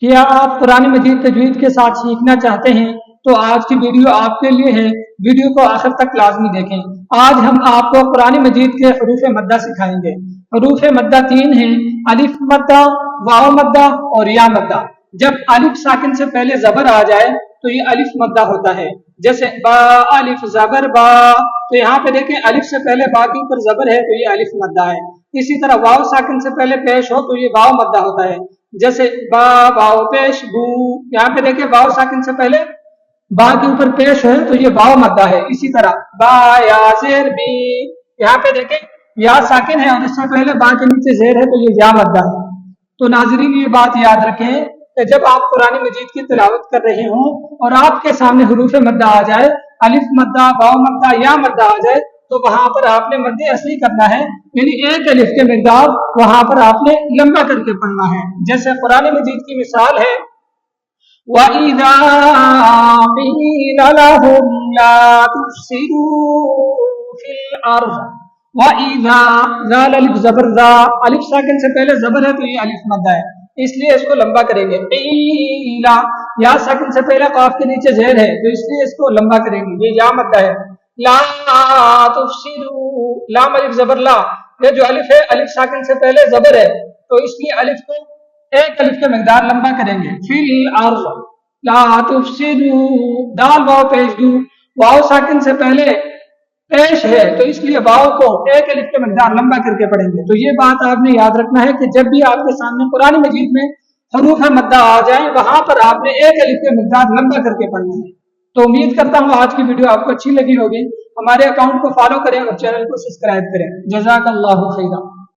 क्या आप कुरान मजीद तजवीद के साथ सीखना चाहते हैं तो आज की वीडियो आपके लिए है। वीडियो को आखिर तक लाजमी देखें। आज हम आपको कुरान मजीद के हरूफ मद्दा सिखाएंगे। हरूफ मद्दा तीन हैं, अलिफ मद्दा, वाव मद्दा और या मद्दा। जब अलिफ साकिन से पहले जबर आ जाए तो ये अलिफ मद्दा होता है। जैसे बा अलिफ जबर बा, तो यहाँ पे देखें अलिफ से पहले बा के ऊपर जबर है तो ये अलिफ मद्दा है। इसी तरह वाव साकिन से पहले पेश हो तो ये वाव मद्दा होता है। जैसे बा वाव पेश बू, यहाँ पे देखें वाव साकिन से पहले बा के ऊपर पेश है तो ये वाव मद्दा है। इसी तरह बा या जेर बी, यहाँ पे देखें या साकिन है और इससे पहले बा के नीचे जेर है तो ये या मद्दा है। तो नाजरीन ये बात याद रखें कि जब आप कुरान मजीद की तिलावत कर रहे हों और आपके सामने हरूफ मद्दा आ जाए, अलिफ मद्दा, वाव मद्दा, या मद्दा आ जाए, तो वहां पर आपने मद्दे असली करना है, यानी एक अलिफ के मिकदार वहां पर आपने लंबा करके पढ़ना है। जैसे कुरान मजीद की मिसाल है वइज़ा क़ील लहुम ला तुफ़सिदू फिल अर्ज़, वइज़ा ज़ाल अलिफ ज़बर ज़ा, अलिफ साकिन से पहले ज़बर है तो ये अलिफ मद्दा है, इसलिए इसको लंबा करेंगे। क़ीला, या साकिन से पहले क़ाफ के नीचे ज़ेर है तो इसलिए इसको लंबा करेंगे, ये या मद्दा है। ला तुफ़सिदू, लाम अलिफ ज़बर ला, ये जो अलिफ है अलिफ साकिन से पहले ज़बर है तो इसलिए अलिफ को एक अलिफ का मिकदार लंबा करेंगे। फिल अर्ज़ ला तुफ़सिदू, दाल वाव पेश दू, वाव साकिन से पहले पेश है तो इसलिए वाव को एक अलिफ का मिकदार लंबा करके पढ़ेंगे। तो ये बात आपने याद रखना है कि जब भी आपके सामने कुरान मजीद में हरूफ मद्दा आ जाए वहां पर आपने एक अलिफ का मिकदार लंबा करके पढ़ना है। तो उम्मीद करता हूँ आज की वीडियो आपको अच्छी लगी होगी। हमारे अकाउंट को फॉलो करें और चैनल को सब्सक्राइब करें। जज़ाकल्लाहु खैरा।